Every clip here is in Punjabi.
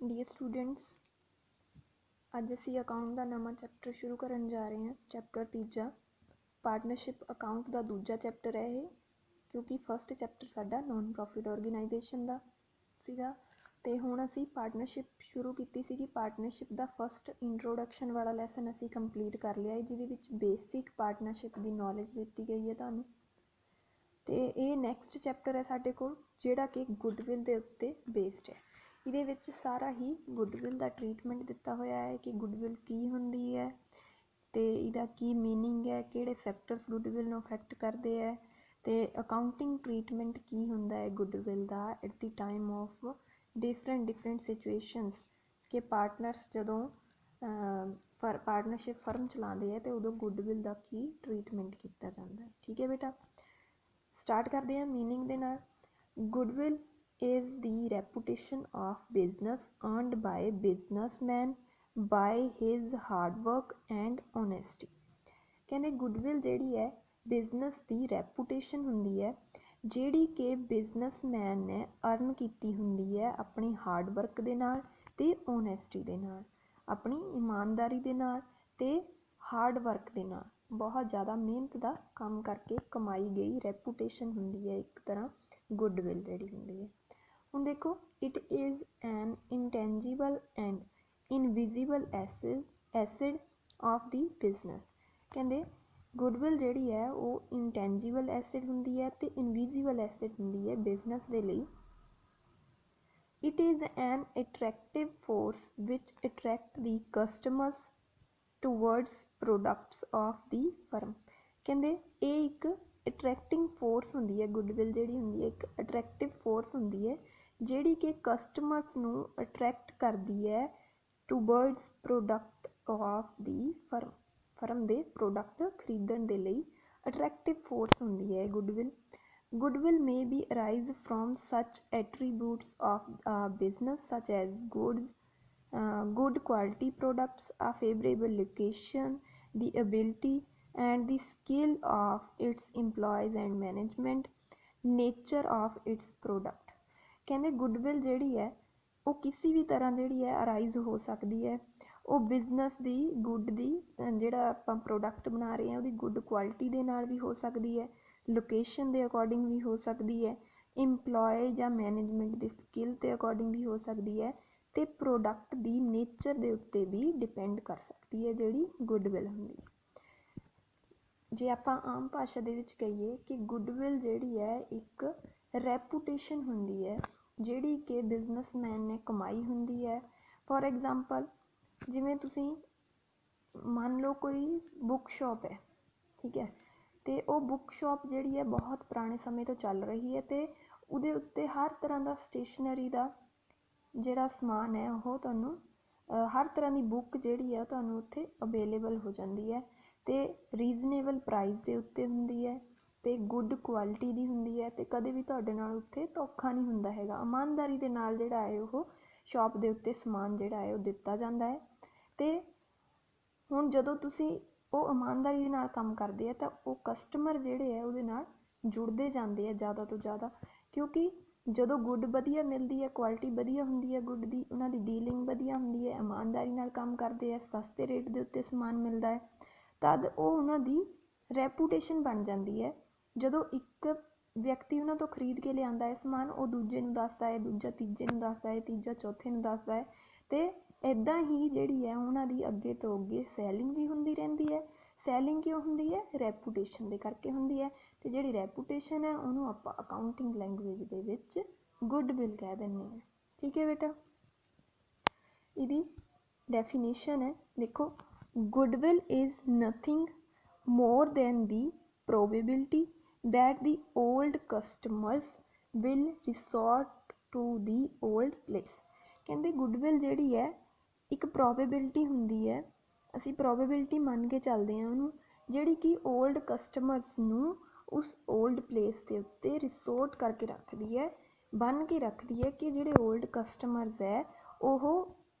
ਡੀਅਰ स्टूडेंट्स, ਅੱਜ ਅਸੀਂ ਅਕਾਊਂਟ ਦਾ ਨਵਾਂ ਚੈਪਟਰ ਸ਼ੁਰੂ ਕਰਨ ਜਾ ਰਹੇ ਹਾਂ। ਚੈਪਟਰ ਤੀਜਾ ਪਾਰਟਨਰਸ਼ਿਪ ਅਕਾਊਂਟ ਦਾ ਦੂਜਾ ਚੈਪਟਰ ਹੈ ਇਹ, ਕਿਉਂਕਿ ਫਸਟ ਚੈਪਟਰ ਸਾਡਾ ਨੋਨ ਪ੍ਰੋਫਿਟ ਆਰਗੇਨਾਈਜੇਸ਼ਨ ਦਾ ਸੀਗਾ ਤੇ ਹੁਣ ਅਸੀਂ ਪਾਰਟਨਰਸ਼ਿਪ ਸ਼ੁਰੂ ਕੀਤੀ ਸੀਗੀ। ਪਾਰਟਨਰਸ਼ਿਪ ਦਾ ਫਸਟ ਇੰਟਰੋਡਕਸ਼ਨ ਵਾਲਾ ਲੈਸਨ ਅਸੀਂ ਕੰਪਲੀਟ ਕਰ ਲਿਆ ਹੈ, ਜਿਹਦੇ ਵਿੱਚ ਬੇਸਿਕ ਪਾਰਟਨਰਸ਼ਿਪ ਦੀ ਨੌਲੇਜ ਦਿੱਤੀ ਗਈ ਹੈ ਤੁਹਾਨੂੰ। ਤੇ ਇਹ ਨੈਕਸਟ ਚੈਪਟਰ ਹੈ ਸਾਡੇ ਕੋਲ, ਜਿਹੜਾ ਕਿ ਗੁੱਡਵਿਲ ਦੇ ਉੱਤੇ ਬੇਸਡ ਹੈ। ਇਹਦੇ ਵਿੱਚ ਸਾਰਾ ਹੀ ਗੁੱਡਵਿਲ ਦਾ ਟਰੀਟਮੈਂਟ ਦਿੱਤਾ ਹੋਇਆ ਹੈ ਕਿ ਗੁੱਡਵਿਲ ਕੀ ਹੁੰਦੀ ਹੈ ਤੇ ਇਹਦਾ ਕੀ ਮੀਨਿੰਗ ਹੈ, ਕਿਹੜੇ ਫੈਕਟਰਸ ਗੁੱਡਵਿਲ ਨੂੰ ਅਫੈਕਟ ਕਰਦੇ ਹੈ ਤੇ ਅਕਾਊਂਟਿੰਗ ਟਰੀਟਮੈਂਟ ਕੀ ਹੁੰਦਾ ਹੈ goodwill the at the time of different situations, ਕਿ ਪਾਰਟਨਰਸ ਜਦੋਂ ਪਾਰਟਨਰਸ਼ਿਪ ਫਰਮ ਚਲਾਉਂਦੇ ਹੈ ਤੇ ਉਦੋਂ ਗੁੱਡਵਿਲ ਦਾ ਕੀ ਟਰੀਟਮੈਂਟ ਕੀਤਾ ਜਾਂਦਾ ਹੈ। ਠੀਕ ਹੈ ਬੇਟਾ, ਸਟਾਰਟ ਕਰਦੇ ਹਾਂ ਮੀਨਿੰਗ ਦੇ ਨਾਲ। Goodwill is the reputation of business earned by businessman by his hard work and honesty। ਕਹਿੰਦੇ ਗੁੱਡਵਿਲ ਜਿਹੜੀ ਹੈ ਬਿਜ਼ਨਸ ਦੀ ਰੈਪੂਟੇਸ਼ਨ ਹੁੰਦੀ ਹੈ, ਜਿਹੜੀ ਕਿ ਬਿਜ਼ਨਸਮੈਨ ਨੇ ਅਰਨ ਕੀਤੀ ਹੁੰਦੀ ਹੈ ਆਪਣੀ ਹਾਰਡ ਵਰਕ ਦੇ ਨਾਲ ਤੇ ਓਨੈਸਟੀ ਦੇ ਨਾਲ, ਆਪਣੀ ਇਮਾਨਦਾਰੀ ਦੇ ਨਾਲ ਤੇ ਹਾਰਡ ਵਰਕ ਦੇ ਨਾਲ, ਬਹੁਤ ਜ਼ਿਆਦਾ ਮਿਹਨਤ ਦਾ ਕੰਮ ਕਰਕੇ ਕਮਾਈ ਗਈ ਰੈਪੂਟੇਸ਼ਨ ਹੁੰਦੀ ਹੈ ਇੱਕ ਤਰ੍ਹਾਂ ਗੁੱਡਵਿਲ ਜਿਹੜੀ ਹੁੰਦੀ ਹੈ। ਹੁਣ ਦੇਖੋ, it is an intangible and invisible asset of the business. ਕਹਿੰਦੇ ਗੁੱਡਵਿਲ ਜਿਹੜੀ ਹੈ ਉਹ ਇੰਟੈਂਜੀਬਲ ਐਸਿਡ ਹੁੰਦੀ ਹੈ ਤੇ ਇਨਵਿਜ਼ੀਬਲ ਐਸਿਡ ਹੁੰਦੀ ਹੈ ਬਿਜ਼ਨਸ ਦੇ ਲਈ। It is an attractive force which attract the customers towards products of the firm. ਕਹਿੰਦੇ ਇਹ ਇੱਕ ਅਟਰੈਕਟਿੰਗ ਫੋਰਸ ਹੁੰਦੀ ਹੈ, ਗੁੱਡਵਿਲ ਜਿਹੜੀ ਹੁੰਦੀ ਹੈ ਇੱਕ ਅਟਰੈਕਟਿਵ ਫੋਰਸ ਹੁੰਦੀ ਹੈ ਜਿਹੜੀ ਕਿ ਕਸਟਮਰਸ ਨੂੰ ਅਟਰੈਕਟ ਕਰਦੀ ਹੈ towards product of the firm. Firm ਦੇ ਪ੍ਰੋਡਕਟ ਖਰੀਦਣ ਦੇ ਲਈ ਅਟਰੈਕਟਿਵ ਫੋਰਸ ਹੁੰਦੀ ਹੈ goodwill. Goodwill may be arise from such attributes of a business such as good quality products, a favorable location, the ability and the skill of its employees and management, nature of its product। ਕਹਿੰਦੇ ਗੁੱਡਵਿਲ ਜਿਹੜੀ ਹੈ ਉਹ ਕਿਸੇ ਵੀ ਤਰ੍ਹਾਂ ਜਿਹੜੀ ਹੈ ਅਰਾਈਜ਼ ਹੋ ਸਕਦੀ ਹੈ। ਉਹ ਬਿਜ਼ਨਸ ਦੀ ਗੁੱਡ ਦੀ ਜਿਹੜਾ ਆਪਾਂ ਪ੍ਰੋਡਕਟ ਬਣਾ ਰਹੇ ਹਾਂ ਉਹਦੀ ਗੁੱਡ ਕੁਆਲਿਟੀ ਦੇ ਨਾਲ ਵੀ ਹੋ ਸਕਦੀ ਹੈ, ਲੋਕੇਸ਼ਨ ਦੇ ਅਕੋਰਡਿੰਗ ਵੀ ਹੋ ਸਕਦੀ ਹੈ, ਇੰਪਲੋਏ ਜਾਂ ਮੈਨੇਜਮੈਂਟ ਦੀ ਸਕਿੱਲ ਦੇ ਅਕੋਰਡਿੰਗ ਵੀ ਹੋ ਸਕਦੀ ਹੈ ਤੇ ਪ੍ਰੋਡਕਟ ਦੀ ਨੇਚਰ ਦੇ ਉੱਤੇ ਵੀ ਡਿਪੈਂਡ ਕਰ ਸਕਦੀ ਹੈ ਜਿਹੜੀ ਗੁੱਡਵਿਲ ਹੁੰਦੀ ਹੈ। ਜੇ ਆਪਾਂ ਆਮ ਭਾਸ਼ਾ ਦੇ ਵਿੱਚ ਕਹੀਏ ਕਿ ਗੁੱਡਵਿਲ ਜਿਹੜੀ ਹੈ ਇੱਕ ਰੈਪੂਟੇਸ਼ਨ ਹੁੰਦੀ ਹੈ ਜਿਹੜੀ ਕਿ ਬਿਜ਼ਨਸਮੈਨ ਨੇ ਕਮਾਈ ਹੁੰਦੀ ਹੈ। ਫੋਰ ਐਗਜ਼ਾਮਪਲ, ਜਿਵੇਂ ਤੁਸੀਂ ਮੰਨ ਲਓ ਕੋਈ ਬੁੱਕ ਸ਼ਾਪ ਹੈ, ਠੀਕ ਹੈ, ਤੇ ਉਹ ਬੁੱਕ ਸ਼ਾਪ ਜਿਹੜੀ ਹੈ ਬਹੁਤ ਪੁਰਾਣੇ ਸਮੇਂ ਤੋਂ ਚੱਲ ਰਹੀ ਹੈ ਤੇ ਉਹਦੇ ਉੱਤੇ ਹਰ ਤਰ੍ਹਾਂ ਦਾ ਸਟੇਸ਼ਨਰੀ ਦਾ ਜਿਹੜਾ ਸਮਾਨ ਹੈ ਉਹ ਤੁਹਾਨੂੰ ਹਰ ਤਰ੍ਹਾਂ ਦੀ ਬੁੱਕ ਜਿਹੜੀ ਹੈ ਤੁਹਾਨੂੰ ਉੱਥੇ ਅਵੇਲੇਬਲ ਹੋ ਜਾਂਦੀ ਹੈ ਤੇ ਰੀਜ਼ਨੇਬਲ ਪ੍ਰਾਈਸ ਦੇ ਉੱਤੇ ਹੁੰਦੀ ਹੈ ਤੇ ਗੁੱਡ ਕੁਆਲਿਟੀ ਦੀ ਹੁੰਦੀ ਹੈ ਤੇ ਕਦੇ ਵੀ ਤੁਹਾਡੇ ਨਾਲ ਉੱਥੇ ਧੋਖਾ ਨਹੀਂ ਹੁੰਦਾ ਹੈਗਾ। ਇਮਾਨਦਾਰੀ ਦੇ ਨਾਲ ਜਿਹੜਾ ਹੈ ਉਹ ਸ਼ਾਪ ਦੇ ਉੱਤੇ ਸਮਾਨ ਜਿਹੜਾ ਹੈ ਉਹ ਦਿੱਤਾ ਜਾਂਦਾ ਹੈ। ਤੇ ਹੁਣ ਜਦੋਂ ਤੁਸੀਂ ਉਹ ਇਮਾਨਦਾਰੀ ਦੇ ਨਾਲ ਕੰਮ ਕਰਦੇ ਆ ਤਾਂ ਉਹ ਕਸਟਮਰ ਜਿਹੜੇ ਹੈ ਉਹਦੇ ਨਾਲ ਜੁੜਦੇ ਜਾਂਦੇ ਆ ਜ਼ਿਆਦਾ ਤੋਂ ਜ਼ਿਆਦਾ, ਕਿਉਂਕਿ ਜਦੋਂ ਗੁੱਡ ਵਧੀਆ ਮਿਲਦੀ ਹੈ, ਕੁਆਲਿਟੀ ਵਧੀਆ ਹੁੰਦੀ ਹੈ ਗੁੱਡ ਦੀ, ਉਹਨਾਂ ਦੀ ਡੀਲਿੰਗ ਵਧੀਆ ਹੁੰਦੀ ਹੈ, ਇਮਾਨਦਾਰੀ ਨਾਲ ਕੰਮ ਕਰਦੇ ਆ, ਸਸਤੇ ਰੇਟ ਦੇ ਉੱਤੇ ਸਮਾਨ ਮਿਲਦਾ ਹੈ, ਤਦ ਉਹ ਉਹਨਾਂ ਦੀ ਰੈਪੂਟੇਸ਼ਨ ਬਣ ਜਾਂਦੀ ਹੈ। ਜਦੋਂ ਇੱਕ ਵਿਅਕਤੀ ਉਹਨਾਂ ਤੋਂ ਖਰੀਦ ਕੇ ਲਿਆਂਦਾ ਹੈ ਸਮਾਨ, ਉਹ ਦੂਜੇ ਨੂੰ ਦੱਸਦਾ ਹੈ, ਦੂਜਾ ਤੀਜੇ ਨੂੰ ਦੱਸਦਾ ਹੈ, ਤੀਜਾ ਚੌਥੇ ਨੂੰ ਦੱਸਦਾ ਹੈ ਤੇ ਇੱਦਾਂ ਹੀ ਜਿਹੜੀ ਹੈ ਉਹਨਾਂ ਦੀ ਅੱਗੇ ਤੋਂ ਅੱਗੇ ਸੈਲਿੰਗ ਵੀ ਹੁੰਦੀ ਰਹਿੰਦੀ ਹੈ। ਸੈਲਿੰਗ ਕਿਉਂ ਹੁੰਦੀ ਹੈ? ਰੈਪੂਟੇਸ਼ਨ ਦੇ ਕਰਕੇ ਹੁੰਦੀ ਹੈ ਤੇ ਜਿਹੜੀ ਰੈਪੂਟੇਸ਼ਨ ਹੈ ਉਹਨੂੰ ਆਪਾਂ ਅਕਾਊਂਟਿੰਗ ਲੈਂਗੁਏਜ ਦੇ ਵਿੱਚ ਗੁੱਡਵਿਲ ਕਹਿ ਦਿੰਦੇ ਹਾਂ। ਠੀਕ ਹੈ ਬੇਟਾ, ਇਹਦੀ ਡੈਫੀਨੇਸ਼ਨ ਹੈ, ਦੇਖੋ, goodwill is nothing more than the probability that the old customers will resort to the old place। ਕਹਿੰਦੇ ਗੁੱਡਵਿਲ ਜਿਹੜੀ ਹੈ ਇੱਕ ਪ੍ਰੋਬੇਬਿਲਿਟੀ ਹੁੰਦੀ ਹੈ, ਅਸੀਂ ਪ੍ਰੋਬੇਬਿਲਿਟੀ ਮੰਨ ਕੇ ਚੱਲਦੇ ਹਾਂ ਉਹਨੂੰ, ਜਿਹੜੀ ਕਿ ਓਲਡ ਕਸਟਮਰਸ ਨੂੰ ਉਸ ਓਲਡ ਪਲੇਸ ਦੇ ਉੱਤੇ ਰਿਸੋਰਟ ਕਰਕੇ ਰੱਖਦੀ ਹੈ, ਬੰਨ੍ਹ ਕੇ ਰੱਖਦੀ ਹੈ ਕਿ ਜਿਹੜੇ ਓਲਡ ਕਸਟਮਰਸ ਹੈ ਉਹ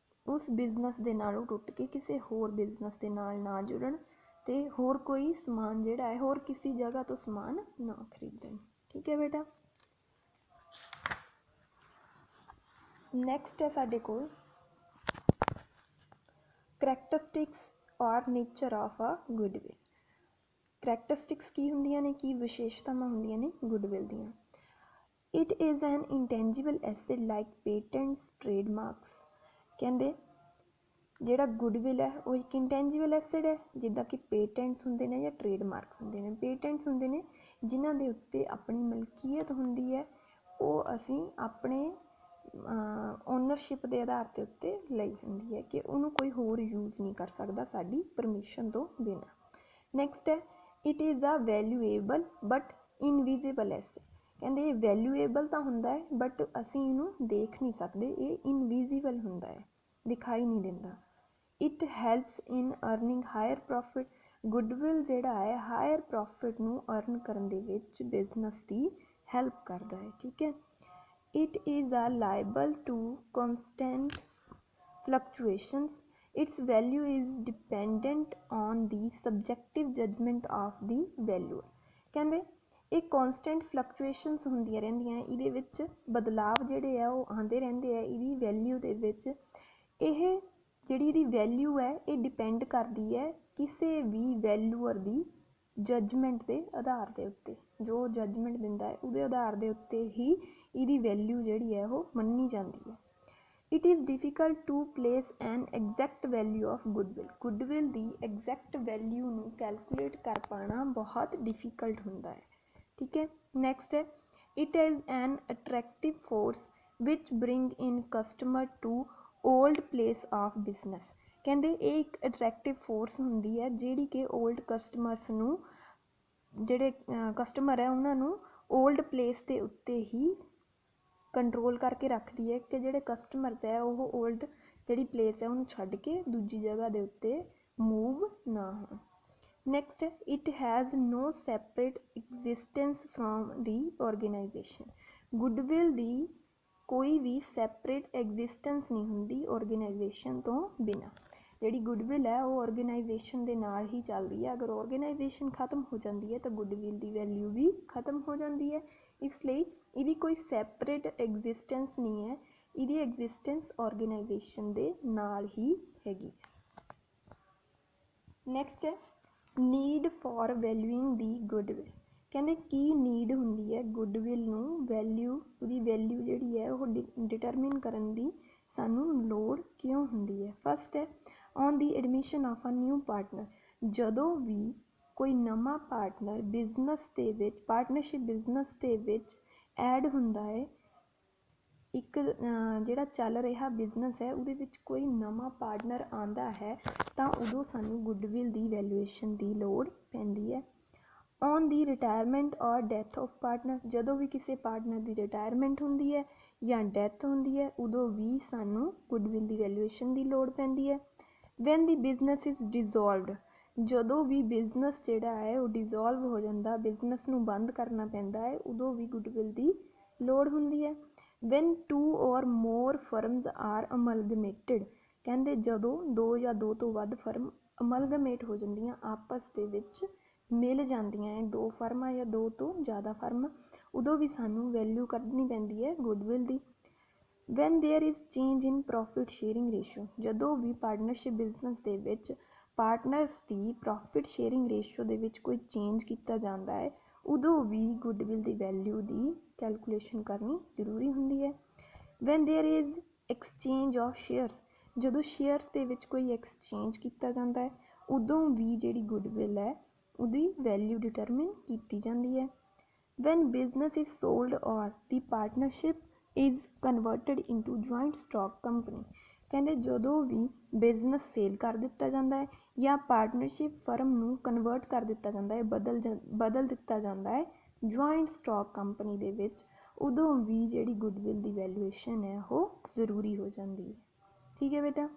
ਉਸ ਬਿਜ਼ਨਸ ਦੇ ਨਾਲੋਂ ਟੁੱਟ ਕੇ ਕਿਸੇ ਹੋਰ ਬਿਜ਼ਨਸ ਦੇ ਨਾਲ ਨਾ ਜੁੜਨ ਤੇ ਹੋਰ ਕੋਈ ਸਮਾਨ ਜਿਹੜਾ ਹੈ ਹੋਰ ਕਿਸੇ ਜਗ੍ਹਾ ਤੋਂ ਸਮਾਨ ਨਾ ਖਰੀਦਣ। ਠੀਕ ਹੈ ਬੇਟਾ, ਨੈਕਸਟ ਹੈ ਸਾਡੇ ਕੋਲ ਕਰੈਕਟਰਿਸਟਿਕਸ ਔਰ nature of a goodwill. Characteristics ਕੀ ਹੁੰਦੀਆਂ ਨੇ, ਕੀ ਵਿਸ਼ੇਸ਼ਤਾਵਾਂ ਹੁੰਦੀਆਂ ਨੇ ਗੁੱਡਵਿਲ ਦੀਆਂ। It is an intangible asset like patents, trademarks. ਕਹਿੰਦੇ ਜਿਹੜਾ ਗੁੱਡਵਿਲ ਹੈ ਉਹ ਇੱਕ ਇੰਟੈਂਜੀਬਲ ਐਸਟ ਹੈ, ਜਿੱਦਾਂ ਕਿ ਪੇਟੈਂਟਸ ਹੁੰਦੇ ਨੇ ਜਾਂ ਟ੍ਰੇਡਮਾਰਕਸ ਹੁੰਦੇ ਨੇ। ਪੇਟੈਂਟਸ ਹੁੰਦੇ ਨੇ ਜਿਨ੍ਹਾਂ ਦੇ ਉੱਤੇ ਆਪਣੀ ਮਲਕੀਅਤ ਹੁੰਦੀ ਹੈ, ਉਹ ਅਸੀਂ ਆਪਣੇ ਓਨਰਸ਼ਿਪ ਦੇ ਆਧਾਰ ਦੇ ਉੱਤੇ ਲਈ ਹੁੰਦੀ ਹੈ ਕਿ ਉਹਨੂੰ ਕੋਈ ਹੋਰ ਯੂਜ਼ ਨਹੀਂ ਕਰ ਸਕਦਾ ਸਾਡੀ ਪਰਮਿਸ਼ਨ ਤੋਂ ਬਿਨਾਂ। ਨੈਕਸਟ ਹੈ it is a valuable but invisible asset. ਕਹਿੰਦੇ ਇਹ ਵੈਲਿਊਏਬਲ ਤਾਂ ਹੁੰਦਾ ਹੈ ਬਟ ਅਸੀਂ ਇਹਨੂੰ ਦੇਖ ਨਹੀਂ ਸਕਦੇ, ਇਹ ਇਨਵਿਜ਼ੀਬਲ ਹੁੰਦਾ ਹੈ, ਦਿਖਾਈ ਨਹੀਂ ਦਿੰਦਾ। It helps in earning higher profit. Goodwill ਜਿਹੜਾ ਹੈ ਹਾਇਰ ਪ੍ਰੋਫਿਟ ਨੂੰ ਅਰਨ ਕਰਨ ਦੇ ਵਿੱਚ ਬਿਜ਼ਨਸ ਦੀ ਹੈਲਪ ਕਰਦਾ ਹੈ, ਠੀਕ ਹੈ। It is a liable to constant fluctuations. Its value is dependent on the subjective judgment of the valuer. ਕਹਿੰਦੇ ਇਹ ਕੌਨਸਟੈਂਟ ਫਲਕਚੁਏਸ਼ਨਸ ਹੁੰਦੀਆਂ ਰਹਿੰਦੀਆਂ, ਇਹਦੇ ਵਿੱਚ ਬਦਲਾਵ ਜਿਹੜੇ ਆ ਉਹ ਆਉਂਦੇ ਰਹਿੰਦੇ ਆ ਇਹਦੀ ਵੈਲਿਊ ਦੇ ਵਿੱਚ। ਇਹ ਜਿਹੜੀ ਇਹਦੀ ਵੈਲਿਊ ਹੈ ਇਹ ਡਿਪੈਂਡ ਕਰਦੀ ਹੈ ਕਿਸੇ ਵੀ ਵੈਲਿਊਅਰ ਦੀ ਜੱਜਮੈਂਟ ਦੇ ਆਧਾਰ ਦੇ ਉੱਤੇ। ਜੋ ਜੱਜਮੈਂਟ ਦਿੰਦਾ ਹੈ ਉਹਦੇ ਆਧਾਰ ਦੇ ਉੱਤੇ ਹੀ ਇਹਦੀ ਵੈਲਿਊ ਜਿਹੜੀ ਹੈ ਉਹ ਮੰਨੀ ਜਾਂਦੀ ਹੈ। It is difficult to place an exact value of goodwill. Goodwill ਦੀ ਐਗਜ਼ੈਕਟ ਵੈਲਿਊ ਨੂੰ ਕੈਲਕੂਲੇਟ ਕਰ ਪਾਉਣਾ ਬਹੁਤ ਡਿਫੀਕਲਟ ਹੁੰਦਾ ਹੈ, ਠੀਕ ਹੈ। ਨੈਕਸਟ ਹੈ it is an attractive force which bring in customer to old place of business. ਕਹਿੰਦੇ ਇਹ ਇੱਕ ਅਟਰੈਕਟਿਵ ਫੋਰਸ ਹੁੰਦੀ ਹੈ ਜਿਹੜੀ ਕਿ ਓਲਡ ਕਸਟਮਰਸ ਨੂੰ, ਜਿਹੜੇ ਕਸਟਮਰ ਹੈ ਉਹਨਾਂ ਨੂੰ ਓਲਡ ਪਲੇਸ ਦੇ ਉੱਤੇ ਹੀ ਕੰਟਰੋਲ ਕਰਕੇ ਰੱਖਦੀ ਹੈ ਕਿ ਜਿਹੜੇ ਕਸਟਮਰਸ ਹੈ ਉਹ ਓਲਡ ਜਿਹੜੀ ਪਲੇਸ ਹੈ ਉਹਨੂੰ ਛੱਡ ਕੇ ਦੂਜੀ ਜਗ੍ਹਾ ਦੇ ਉੱਤੇ ਮੂਵ ਨਾ ਹੋਣ। Next it has no separate existence from the organisation. Goodwill ਦੀ ਕੋਈ ਵੀ ਸੈਪਰੇਟ ਐਗਜ਼ਿਸਟੈਂਸ ਨਹੀਂ ਹੁੰਦੀ ਆਰਗੇਨਾਈਜੇਸ਼ਨ ਤੋਂ ਬਿਨਾਂ। ਜਿਹੜੀ ਗੁੱਡਵਿਲ ਹੈ ਉਹ ਆਰਗੇਨਾਈਜੇਸ਼ਨ ਦੇ ਨਾਲ ਹੀ ਚੱਲਦੀ ਹੈ। ਅਗਰ ਆਰਗੇਨਾਈਜੇਸ਼ਨ ਖਤਮ ਹੋ ਜਾਂਦੀ ਹੈ ਤਾਂ ਗੁੱਡਵਿਲ ਦੀ ਵੈਲਿਊ ਵੀ ਖਤਮ ਹੋ ਜਾਂਦੀ ਹੈ। ਇਸ ਲਈ ਇਹਦੀ ਕੋਈ ਸੈਪਰੇਟ ਐਗਜ਼ਿਸਟੈਂਸ ਨਹੀਂ ਹੈ, ਇਹਦੀ ਐਗਜ਼ਿਸਟੈਂਸ ਆਰਗੇਨਾਈਜੇਸ਼ਨ ਦੇ ਨਾਲ ਹੀ ਹੈਗੀ। ਨੈਕਸਟ ਹੈ ਨੀਡ ਫॉर ਵੈਲਿਊਇੰਗ ਦੀ ਗੁੱਡਵਿਲ। ਕਹਿੰਦੇ ਕੀ ਨੀਡ ਹੁੰਦੀ ਹੈ ਗੁੱਡਵਿਲ ਨੂੰ ਵੈਲਿਊ, ਉਹਦੀ ਵੈਲਿਊ ਜਿਹੜੀ ਹੈ ਉਹ ਡਿਟਰਮਿਨ ਕਰਨ ਦੀ ਸਾਨੂੰ ਲੋੜ ਕਿਉਂ ਹੁੰਦੀ ਹੈ। ਫਸਟ ਹੈ on the admission of a new partner. ਜਦੋਂ ਵੀ ਕੋਈ ਨਵਾਂ ਪਾਰਟਨਰ ਬਿਜ਼ਨਸ ਦੇ ਵਿੱਚ, ਪਾਰਟਨਰਸ਼ਿਪ ਬਿਜ਼ਨਸ ਦੇ ਵਿੱਚ ਐਡ ਹੁੰਦਾ ਹੈ, ਇੱਕ ਜਿਹੜਾ ਚੱਲ ਰਿਹਾ ਬਿਜ਼ਨਸ ਹੈ ਉਹਦੇ ਵਿੱਚ ਕੋਈ ਨਵਾਂ ਪਾਰਟਨਰ ਆਉਂਦਾ ਹੈ ਤਾਂ ਉਦੋਂ ਸਾਨੂੰ ਗੁੱਡਵਿਲ ਦੀ ਵੈਲਿਊਏਸ਼ਨ ਦੀ ਲੋੜ ਪੈਂਦੀ ਹੈ। ਔਨ ਦੀ ਰਿਟਾਇਰਮੈਂਟ ਔਰ ਡੈਥ ਆਫ ਪਾਰਟਨਰ। ਜਦੋਂ ਵੀ ਕਿਸੇ ਪਾਰਟਨਰ ਦੀ ਰਿਟਾਇਰਮੈਂਟ ਹੁੰਦੀ ਹੈ ਜਾਂ ਡੈਥ ਹੁੰਦੀ ਹੈ ਉਦੋਂ ਵੀ ਸਾਨੂੰ ਗੁੱਡਵਿਲ ਦੀ ਵੈਲਿਊਏਸ਼ਨ ਦੀ ਲੋੜ ਪੈਂਦੀ ਹੈ। Van the business is ਡਿਜ਼ੋਲਵਡ। ਜਦੋਂ ਵੀ ਬਿਜ਼ਨਸ ਜਿਹੜਾ ਹੈ ਉਹ ਡਿਜ਼ੋਲਵ ਹੋ ਜਾਂਦਾ, ਬਿਜ਼ਨਸ ਨੂੰ ਬੰਦ ਕਰਨਾ ਪੈਂਦਾ ਹੈ, ਉਦੋਂ ਵੀ ਗੁੱਡਵਿਲ ਦੀ ਲੋੜ ਹੁੰਦੀ ਹੈ। ਵੈਨ ਟੂ ਔਰ ਮੋਰ ਫਰਮਸ ਆਰ ਅਮਲਗਮੇਟਡ। ਕਹਿੰਦੇ ਜਦੋਂ ਦੋ ਜਾਂ ਦੋ ਤੋਂ ਵੱਧ ਫਰਮ ਅਮਲਗਮੇਟ ਹੋ ਜਾਂਦੀਆਂ, ਆਪਸ ਦੇ ਵਿੱਚ ਮਿਲ ਜਾਂਦੀਆਂ ਹੈ, ਦੋ ਫਰਮਾਂ ਜਾਂ ਦੋ ਤੋਂ ਜ਼ਿਆਦਾ ਫਰਮ, ਉਦੋਂ ਵੀ ਸਾਨੂੰ ਵੈਲਿਊ ਕੱਢਣੀ ਪੈਂਦੀ ਹੈ ਗੁੱਡਵਿਲ ਦੀ। When there is change in profit sharing ratio. ਜਦੋਂ ਵੀ ਪਾਰਟਨਰਸ਼ਿਪ ਬਿਜ਼ਨਸ ਦੇ ਵਿੱਚ ਪਾਰਟਨਰਸ ਦੀ ਪ੍ਰੋਫਿਟ ਸ਼ੇਅਰਿੰਗ ਰੇਸ਼ੋ ਦੇ ਵਿੱਚ ਕੋਈ ਚੇਂਜ ਕੀਤਾ ਜਾਂਦਾ ਹੈ ਉਦੋਂ ਵੀ ਗੁੱਡਵਿਲ ਦੀ ਵੈਲਿਊ ਦੀ ਕੈਲਕੂਲੇਸ਼ਨ ਕਰਨੀ ਜ਼ਰੂਰੀ ਹੁੰਦੀ ਹੈ। When there is exchange of shares. ਜਦੋਂ ਸ਼ੇਅਰਸ ਦੇ ਵਿੱਚ ਕੋਈ ਐਕਸਚੇਂਜ ਕੀਤਾ ਜਾਂਦਾ ਹੈ ਉਦੋਂ ਵੀ ਜਿਹੜੀ ਗੁੱਡਵਿਲ ਹੈ ਉਹਦੀ ਵੈਲਿਊ ਡਿਟਰਮਿਨ ਕੀਤੀ ਜਾਂਦੀ ਹੈ। ਵੈਨ ਬਿਜ਼ਨਸ ਇਜ਼ ਸੋਲਡ ਔਰ ਦੀ partnership is converted into joint stock company. ਕਹਿੰਦੇ ਜਦੋਂ ਵੀ ਬਿਜ਼ਨਸ ਸੇਲ ਕਰ ਦਿੱਤਾ ਜਾਂਦਾ ਹੈ ਜਾਂ ਪਾਰਟਨਰਸ਼ਿਪ ਫਰਮ ਨੂੰ ਕਨਵਰਟ ਕਰ ਦਿੱਤਾ ਜਾਂਦਾ ਹੈ, ਬਦਲ ਦਿੱਤਾ ਜਾਂਦਾ ਹੈ ਜੁਆਇੰਟ ਸਟਾਕ ਕੰਪਨੀ ਦੇ ਵਿੱਚ, ਉਦੋਂ ਵੀ ਜਿਹੜੀ ਗੁੱਡਵਿਲ ਦੀ ਵੈਲਿਊਏਸ਼ਨ ਹੈ ਉਹ ਜ਼ਰੂਰੀ ਹੋ ਜਾਂਦੀ ਹੈ। ਠੀਕ ਹੈ ਬੇਟਾ।